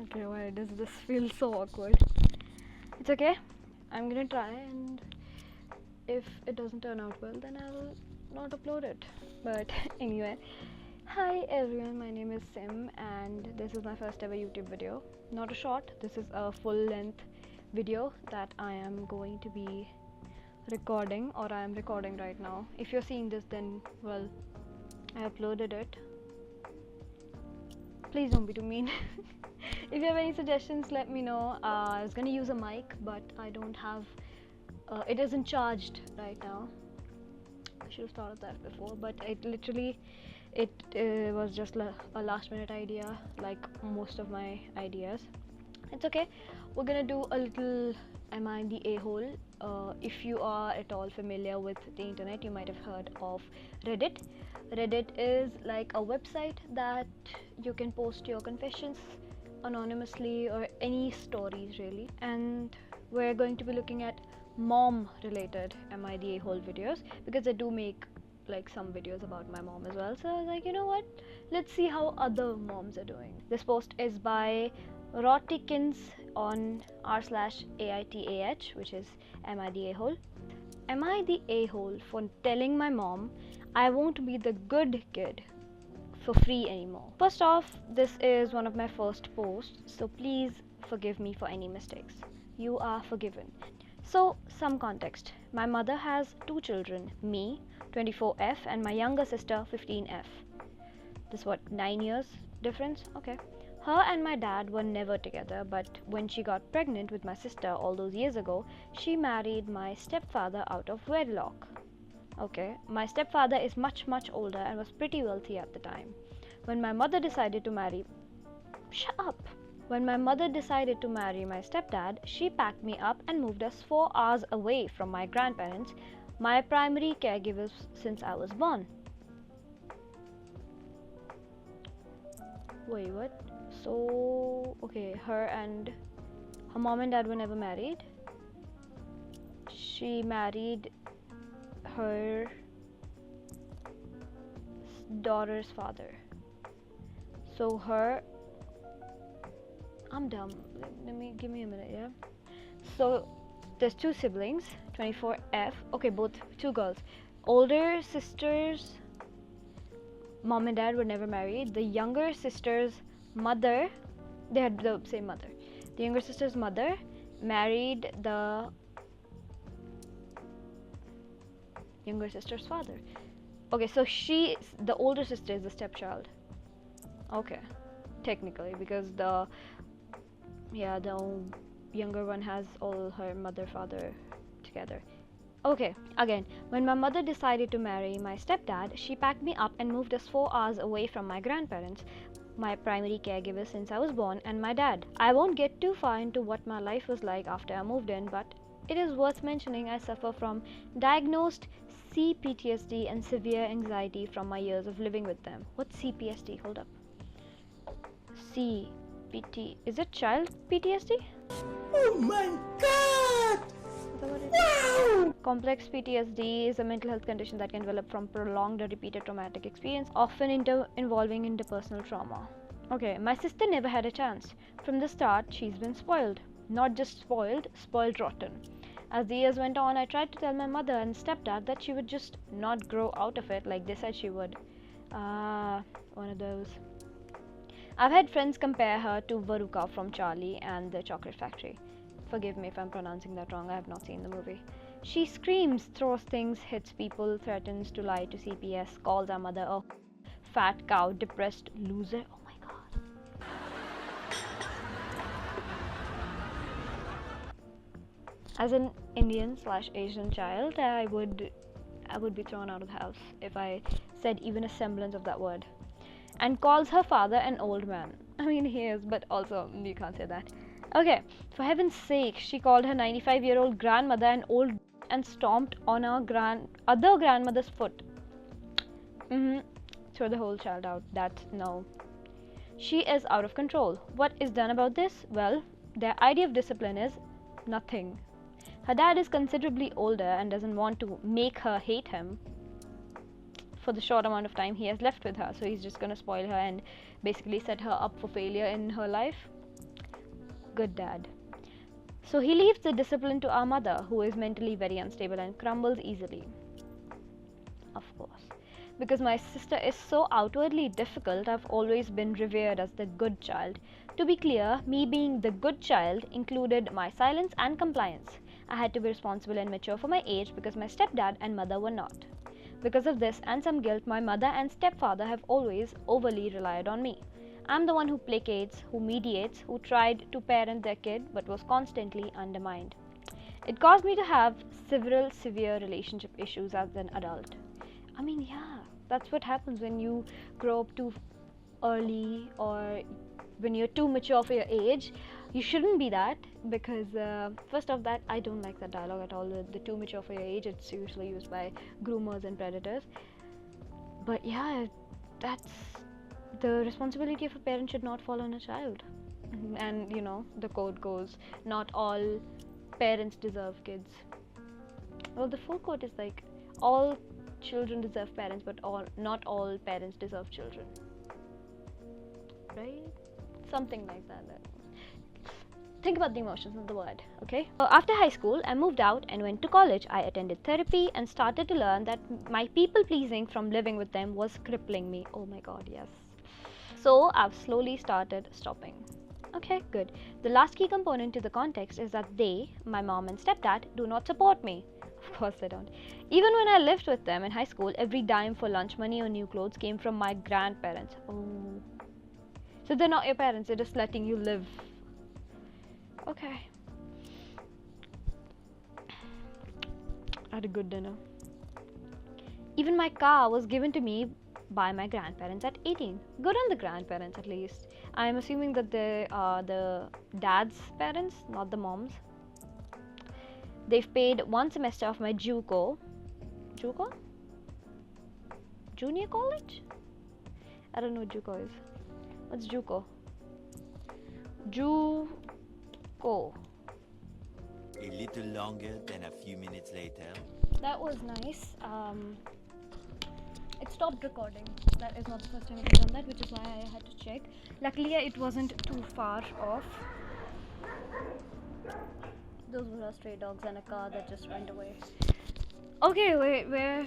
Okay, why does this feel so awkward? It's okay. I'm gonna try, and if it doesn't turn out well, then I'll not upload it. But anyway, hi everyone, my name is Sim, and this is my first ever YouTube video. Not a short, this is a full-length video that I am going to be recording, or I am recording right now. If you're seeing this, then well, I uploaded it. Please don't be too mean. If you have any suggestions, let me know. I was gonna use a mic, but I don't have it isn't charged right now. I should have thought of that before, but it was just a last minute idea, like most of my ideas. It's okay. We're gonna do a little am I the a-hole. If you are at all familiar with the internet, you might have heard of Reddit. Reddit is like a website that you can post your confessions anonymously, or any stories really, and we're going to be looking at mom related am I the a-hole videos, because I do make like some videos about my mom as well. So I was like, you know what, let's see how other moms are doing. This post is by Rotikins on r/AITAH, which is am I the a-hole. Am I the a-hole for telling my mom I won't be the good kid for free anymore? First off, this is one of my first posts, so please forgive me for any mistakes. You are forgiven. So, some context. My mother has two children, me, 24F, and my younger sister, 15F. This what, 9 years difference? Okay. Her and my dad were never together, but when she got pregnant with my sister all those years ago, she married my stepfather out of wedlock. Okay, my stepfather is much older and was pretty wealthy at the time. When my mother decided to marry When my mother decided to marry my stepdad, she packed me up and moved us 4 hours away from my grandparents, my primary caregivers since I was born. Wait, what? So, okay, her mom and dad were never married. She married her daughter's father. So I'm dumb. Give me a minute, yeah? So there's two siblings, 24F. Okay, both two girls. Older sisters, mom and dad were never married. The younger sister's mother, they had the same mother. The younger sister's mother married the younger sister's father. Okay, so the older sister is the stepchild. Okay, technically, because the younger one has all her mother father together. Okay, again, when my mother decided to marry my stepdad, she packed me up and moved us 4 hours away from my grandparents, my primary caregiver since I was born, and my dad. I won't get too far into what my life was like after I moved in, but it is worth mentioning I suffer from diagnosed CPTSD and severe anxiety from my years of living with them. What's CPSD? Hold up. CPT. Is it child PTSD? Oh my god! Is that what it is? Wow! Complex PTSD is a mental health condition that can develop from prolonged or repeated traumatic experience, often involving interpersonal trauma. Okay, my sister never had a chance. From the start, she's been spoiled. Not just spoiled, spoiled rotten. As the years went on, I tried to tell my mother and stepdad that she would just not grow out of it like they said she would. One of those. I've had friends compare her to Veruca from Charlie and the Chocolate Factory. Forgive me if I'm pronouncing that wrong, I have not seen the movie. She screams, throws things, hits people, threatens to lie to CPS, calls our mother a fat cow, depressed loser. Oh my god. As an Indian/Asian child, I would be thrown out of the house if I said even a semblance of that word. And calls her father an old man. I mean, he is, but also you can't say that. Okay, for heaven's sake, she called her 95-year-old grandmother an old and stomped on our other grandmother's foot. Throw the whole child out. That's no. She is out of control. What is done about this? Well, their idea of discipline is nothing. Her dad is considerably older and doesn't want to make her hate him for the short amount of time he has left with her, so he's just gonna spoil her and basically set her up for failure in her life. good dad. So he leaves the discipline to our mother, who is mentally very unstable and crumbles easily. Of course. Because my sister is so outwardly difficult, I've always been revered as the good child. To be clear, me being the good child included my silence and compliance. I had to be responsible and mature for my age because my stepdad and mother were not. Because of this and some guilt, my mother and stepfather have always overly relied on me. I'm the one who placates, who mediates, who tried to parent their kid but was constantly undermined. It caused me to have several severe relationship issues as an adult. I mean, yeah, that's what happens when you grow up too early or when you're too mature for your age. You shouldn't be that because, first off, that I don't like that dialogue at all. The too mature for your age, it's usually used by groomers and predators. But yeah, that's the responsibility of a parent should not fall on a child. And you know, the quote goes, not all parents deserve kids. Well, the full quote is like, all children deserve parents, but not all parents deserve children. Right? Something like that. Think about the emotions of the word, okay? After high school, I moved out and went to college. I attended therapy and started to learn that my people pleasing from living with them was crippling me. Oh my god, yes. So I've slowly started stopping. Okay, good. The last key component to the context is that they, my mom and stepdad, do not support me. Of course they don't. Even when I lived with them in high school, every dime for lunch money or new clothes came from my grandparents. Oh. So they're not your parents, they're just letting you live. Okay. I had a good dinner. Even my car was given to me by my grandparents at 18. Good on the grandparents at least. I'm assuming that they are the dad's parents, not the mom's. They've paid one semester of my JUCO. JUCO? Junior college? I don't know what JUCO is. What's JUCO? JUCO. A little longer than a few minutes later. That was nice. It stopped recording. That is not the first time I've done that, which is why I had to check. Luckily, it wasn't too far off. Those were our stray dogs and a car that just went away. Okay, wait, where?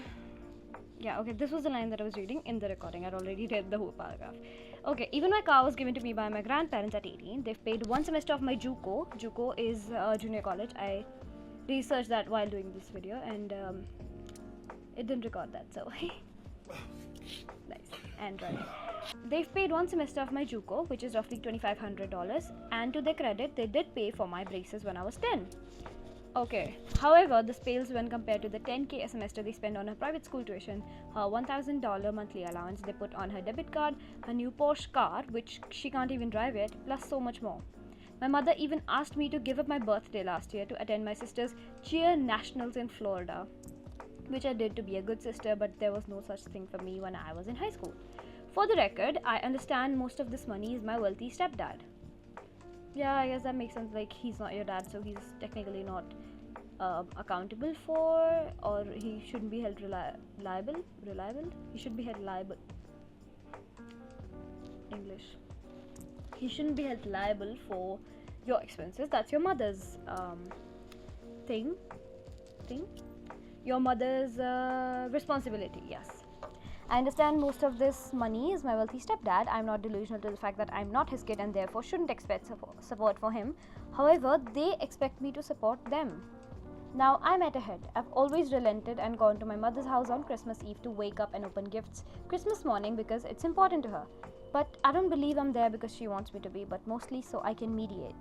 Yeah, okay, this was the line that I was reading in the recording. I'd already read the whole paragraph. Okay, even my car was given to me by my grandparents at 18. They've paid one semester of my JUCO. JUCO is junior college. I researched that while doing this video and it didn't record that, so nice and right. They've paid one semester of my JUCO, which is roughly $2,500, and to their credit, they did pay for my braces when I was 10. Okay, however, this pales when compared to the $10K a semester they spend on her private school tuition, her $1,000 monthly allowance they put on her debit card, her new Porsche car, which she can't even drive yet, plus so much more. My mother even asked me to give up my birthday last year to attend my sister's cheer nationals in Florida, which I did to be a good sister, but there was no such thing for me when I was in high school. For the record, I understand most of this money is my wealthy stepdad. Yeah, I guess that makes sense. Like, he's not your dad, so he's technically not accountable for, or he shouldn't be held liable. He should be held liable. English. He shouldn't be held liable for your expenses. That's your mother's thing. Your mother's responsibility. Yes. I understand most of this money is my wealthy stepdad. I'm not delusional to the fact that I'm not his kid and therefore shouldn't expect support for him. However, they expect me to support them. Now I'm at a head. I've always relented and gone to my mother's house on Christmas Eve to wake up and open gifts Christmas morning because it's important to her. But I don't believe I'm there because she wants me to be, but mostly so I can mediate.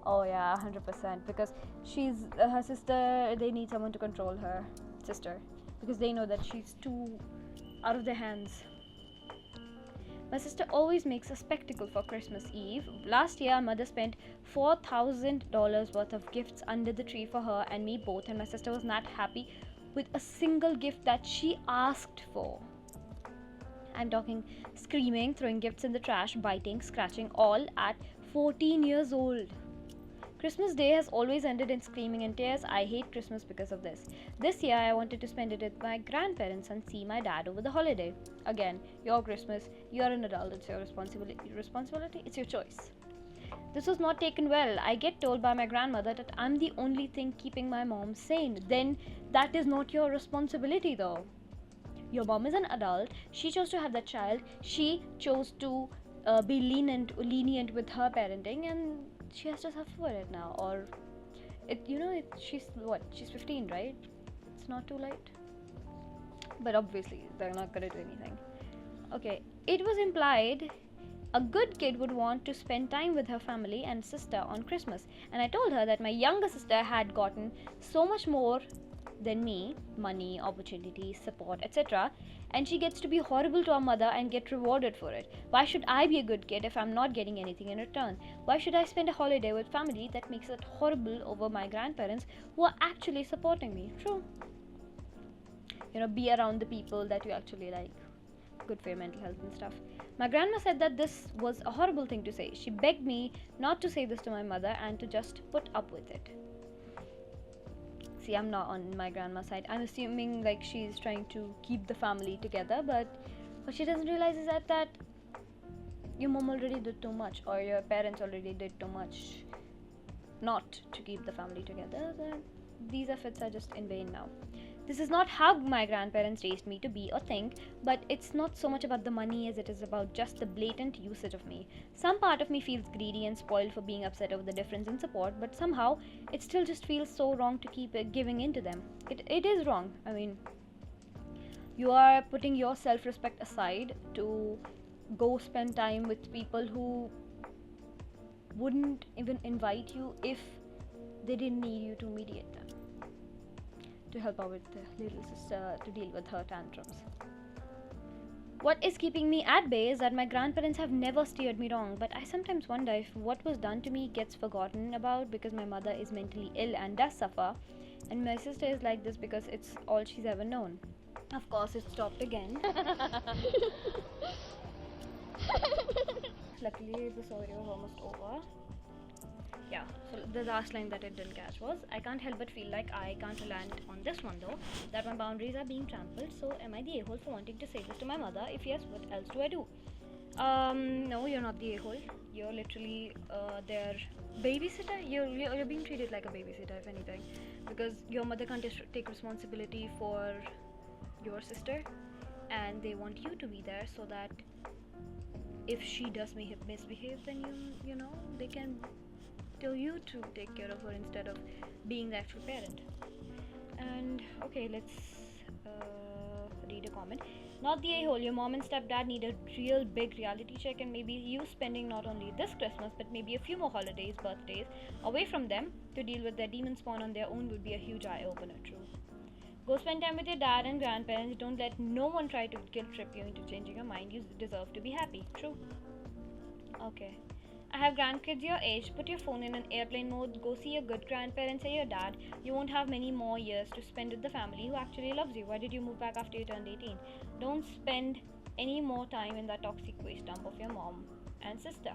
Oh yeah, 100%. Because she's her sister, they need someone to control her sister. Because they know that she's too out of their hands. My sister always makes a spectacle for Christmas Eve. Last year, our mother spent $4,000 worth of gifts under the tree for her and me both, and my sister was not happy with a single gift that she asked for. I'm talking screaming, throwing gifts in the trash, biting, scratching, all at 14 years old. Christmas Day has always ended in screaming and tears. I hate Christmas because of this. This year, I wanted to spend it with my grandparents and see my dad over the holiday. Again, your Christmas, you're an adult, it's your responsibility, it's your choice. This was not taken well. I get told by my grandmother that I'm the only thing keeping my mom sane. Then that is not your responsibility though. Your mom is an adult. She chose to have that child. She chose to be lenient with her parenting, and she has to suffer for it now. Or she's what? She's 15, right? It's not too late. But obviously, they're not gonna do anything. Okay, it was implied a good kid would want to spend time with her family and sister on Christmas, and I told her that my younger sister had gotten so much more than me: money, opportunities, support, etc. And she gets to be horrible to our mother and get rewarded for it. Why should I be a good kid if I'm not getting anything in return? Why should I spend a holiday with family that makes it horrible over my grandparents who are actually supporting me? True. Be around the people that you actually like. Good for your mental health and stuff. My grandma said that this was a horrible thing to say. She begged me not to say this to my mother and to just put up with it. See, I'm not on my grandma's side. I'm assuming like she's trying to keep the family together, but what she doesn't realize is that your mom already did too much, or your parents already did too much not to keep the family together. Then these efforts are just in vain now. This is not how my grandparents raised me to be or think, but it's not so much about the money as it is about just the blatant usage of me. Some part of me feels greedy and spoiled for being upset over the difference in support, but somehow it still just feels so wrong to keep giving in to them. It is wrong. I mean, you are putting your self-respect aside to go spend time with people who wouldn't even invite you if they didn't need you to mediate them, to help out with the little sister to deal with her tantrums. What is keeping me at bay is that my grandparents have never steered me wrong, but I sometimes wonder if what was done to me gets forgotten about because my mother is mentally ill and does suffer, and my sister is like this because it's all she's ever known. Of course, it stopped again. Luckily, the story was almost over. Yeah, so the last line that it didn't catch was, I can't help but feel like I can't land on this one though, that my boundaries are being trampled, so am I the a-hole for wanting to say this to my mother? If yes, what else do I do? No, you're not the a-hole. You're literally their babysitter. You're being treated like a babysitter, if anything, because your mother can't take responsibility for your sister, and they want you to be there so that if she does misbehave, then they can tell you to take care of her instead of being the actual parent. And okay, let's read a comment. Not the a-hole. Your mom and stepdad need a real big reality check, and maybe you spending not only this Christmas but maybe a few more holidays, birthdays away from them to deal with their demon spawn on their own would be a huge eye-opener. True. Go spend time with your dad and grandparents. Don't let no one try to guilt trip you into changing your mind. You deserve to be happy. True. Okay. I have grandkids your age. Put your phone in an airplane mode. Go see your good grandparents or your dad. You won't have many more years to spend with the family who actually loves you. Why did you move back after you turned 18? Don't spend any more time in that toxic waste dump of your mom and sister.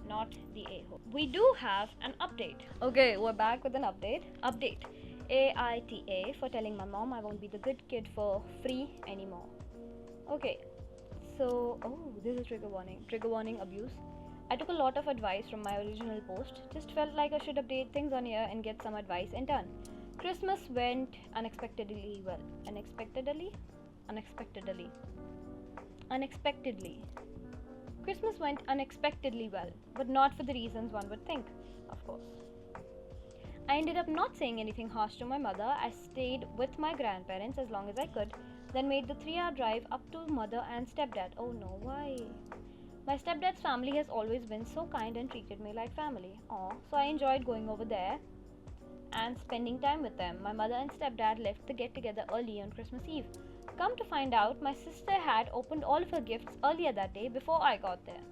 Not the a-hole. We do have an update. Okay, we're back with an update. Update. AITA for telling my mom I won't be the good kid for free anymore. Okay, so this is trigger warning. Trigger warning: abuse. I took a lot of advice from my original post. Just felt like I should update things on here and get some advice in turn. Christmas went unexpectedly well. Unexpectedly. Christmas went unexpectedly well, but not for the reasons one would think, of course. I ended up not saying anything harsh to my mother. I stayed with my grandparents as long as I could, then made the 3-hour drive up to mother and stepdad. Oh no, why? My stepdad's family has always been so kind and treated me like family. So I enjoyed going over there and spending time with them. My mother and stepdad left the get-together early on Christmas Eve. Come to find out, my sister had opened all of her gifts earlier that day before I got there.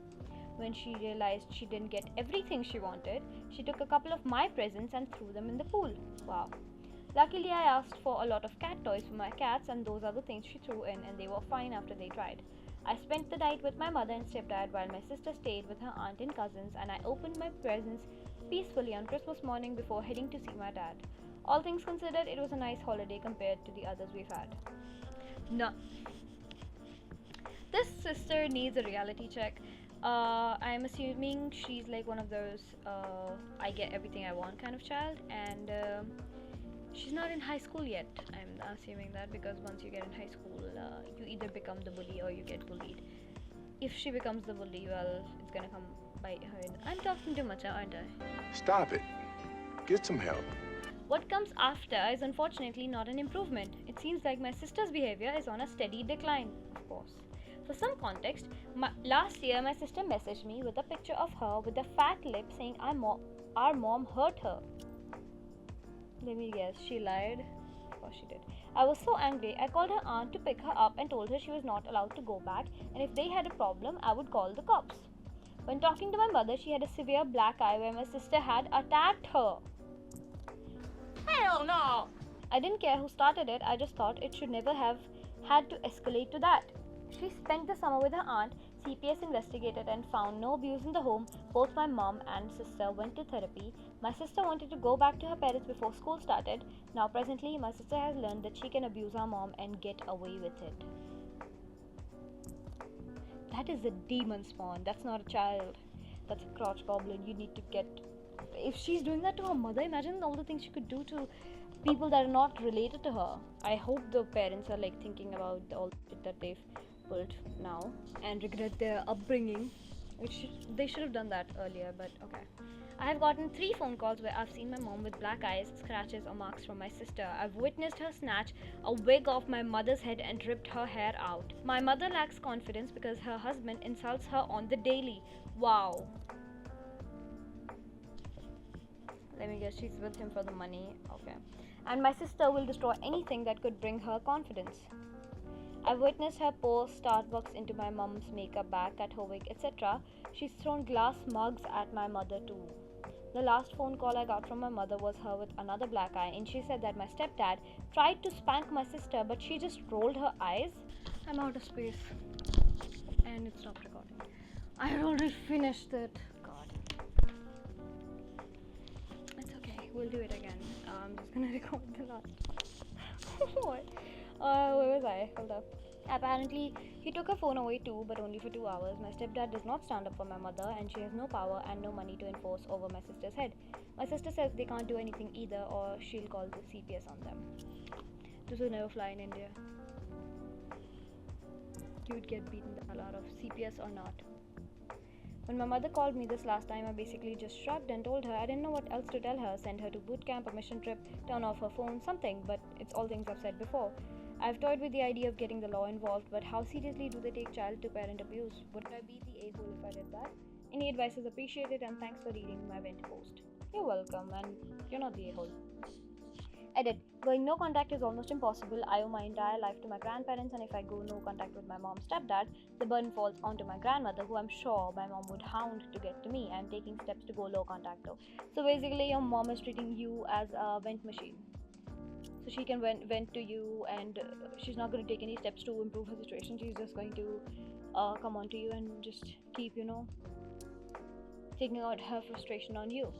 When she realized she didn't get everything she wanted, she took a couple of my presents and threw them in the pool. Wow. Luckily, I asked for a lot of cat toys for my cats, and those are the things she threw in, and they were fine after they dried. I spent the night with my mother and stepdad while my sister stayed with her aunt and cousins, and I opened my presents peacefully on Christmas morning before heading to see my dad. All things considered, it was a nice holiday compared to the others we've had. No. This sister needs a reality check. I'm assuming she's like one of those I get everything I want kind of child, and she's not in high school yet. I'm assuming that because once you get in high school, you either become the bully or you get bullied. If she becomes the bully, well, it's gonna come bite her. I'm talking too much, aren't I? Stop it. Get some help. What comes after is unfortunately not an improvement. It seems like my sister's behavior is on a steady decline, of course. For some context, last year my sister messaged me with a picture of her with a fat lip saying our mom hurt her. Let me guess, she lied? Of course she did. I was so angry, I called her aunt to pick her up and told her she was not allowed to go back, and if they had a problem, I would call the cops. When talking to my mother, she had a severe black eye where my sister had attacked her. Hell no! I didn't care who started it, I just thought it should never have had to escalate to that. She spent the summer with her aunt. CPS investigated and found no abuse in the home. Both my mom and sister went to therapy. My sister wanted to go back to her parents before school started. Now presently, my sister has learned that she can abuse her mom and get away with it. That is a demon spawn. That's not a child. That's a crotch goblin. You need to get... If she's doing that to her mother, imagine all the things she could do to people that are not related to her. I hope the parents are like thinking about all the shit that they've pulled now and regret their upbringing. They should have done that earlier, but okay. I have gotten 3 phone calls where I've seen my mom with black eyes, scratches or marks from my sister. I've witnessed her snatch a wig off my mother's head and ripped her hair out. My mother lacks confidence because her husband insults her on the daily. Wow. Let me guess, she's with him for the money. Okay. And my sister will destroy anything that could bring her confidence. I've witnessed her pour Starbucks into my mom's makeup bag, cut her wig, etc. She's thrown glass mugs at my mother too. The last phone call I got from my mother was her with another black eye, and she said that my stepdad tried to spank my sister, but she just rolled her eyes. I'm out of space. And it stopped recording. I had already finished it. God. It's okay. We'll do it again. I'm just gonna record the last one. What? Where was I? Hold up. Apparently, he took her phone away too, but only for 2 hours. My stepdad does not stand up for my mother, and she has no power and no money to enforce over my sister's head. My sister says they can't do anything either, or she'll call the CPS on them. This will never fly in India. You would get beaten the hell out of, CPS or not. When my mother called me this last time, I basically just shrugged and told her I didn't know what else to tell her. Send her to boot camp, a mission trip, turn off her phone, something, but it's all things I've said before. I've toyed with the idea of getting the law involved, but how seriously do they take child-to-parent abuse? Would I be the a-hole if I did that? Any advice is appreciated, and thanks for reading my vent post. You're welcome, and you're not the a-hole. Edit. Going no contact is almost impossible. I owe my entire life to my grandparents, and if I go no contact with my mom's stepdad, the burden falls onto my grandmother, who I'm sure my mom would hound to get to me. I'm taking steps to go low contact though. So basically, your mom is treating you as a vent machine. So she can vent to you, and she's not going to take any steps to improve her situation. She's just going to come on to you and just keep, taking out her frustration on you.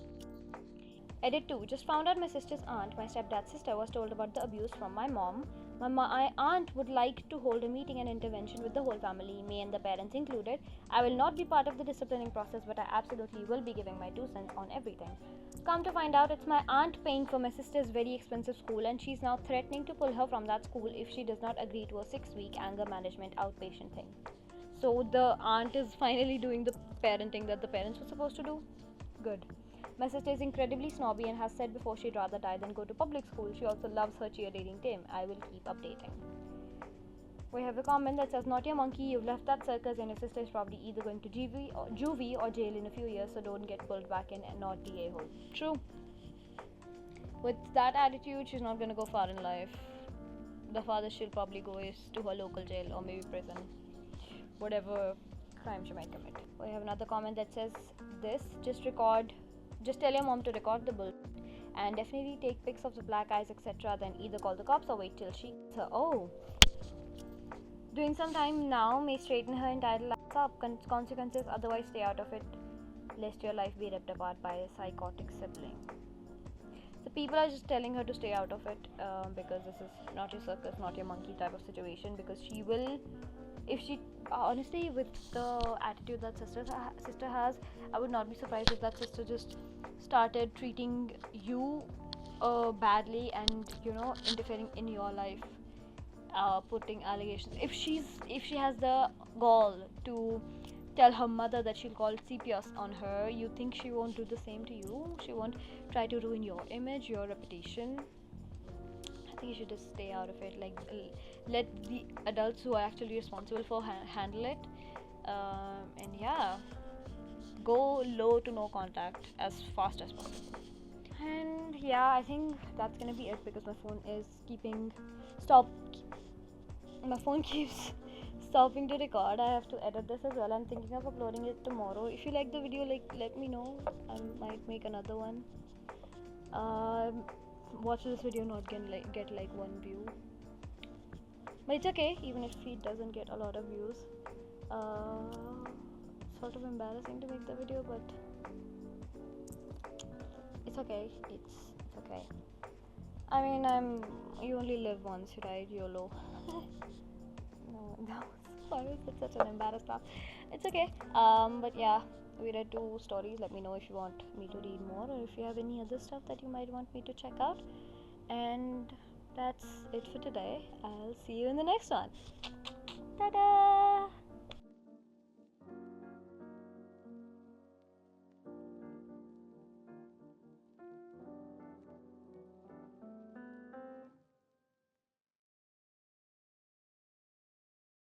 Edit 2. Just found out my sister's aunt, my stepdad's sister, was told about the abuse from my mom. My aunt would like to hold a meeting and intervention with the whole family, me and the parents included. I will not be part of the disciplining process, but I absolutely will be giving my 2 cents on everything. Come to find out, it's my aunt paying for my sister's very expensive school, and she's now threatening to pull her from that school if she does not agree to a 6-week anger management outpatient thing. So the aunt is finally doing the parenting that the parents were supposed to do? Good. My sister is incredibly snobby and has said before she'd rather die than go to public school. She also loves her cheerleading team. I will keep updating. We have a comment that says, not your monkey, you've left that circus and your sister is probably either going to juvie or jail in a few years, so don't get pulled back in and not the a-hole. True. With that attitude, she's not going to go far in life. The farthest she'll probably go is to her local jail or maybe prison. Whatever crime she might commit. We have another comment that says this, just tell your mom to record the bull and definitely take pics of the black eyes, etc. Then either call the cops or wait till she gets her. Oh. Doing some time now may straighten her entire life up. Consequences, otherwise stay out of it, lest your life be ripped apart by a psychotic sibling. So people are just telling her to stay out of it because this is not your circus, not your monkey type of situation, because she will If she honestly, with the attitude that sister has, I would not be surprised if that sister just started treating you badly, and interfering in your life, putting allegations. If she has the gall to tell her mother that she'll call CPS on her, you think she won't do the same to you? She won't try to ruin your image, your reputation? I think you should just stay out of it. Like, let the adults who are actually responsible for handle it. And yeah, go low to no contact as fast as possible. And yeah, I think that's gonna be it, because my phone is stop my phone keeps stopping to record. I have to edit this as well. I'm thinking of uploading it tomorrow. If you like the video, like, let me know. I might make another one. Watch this video not get like 1 view, but it's okay even if it doesn't get a lot of views. Sort of embarrassing to make the video, but it's okay. It's okay. I mean, you only live once, right? YOLO. No, why was that such an embarrassed laugh? It's okay. But yeah, we read 2 stories. Let me know if you want me to read more, or if you have any other stuff that you might want me to check out. And that's it for today. I'll see you in the next one. Ta-da!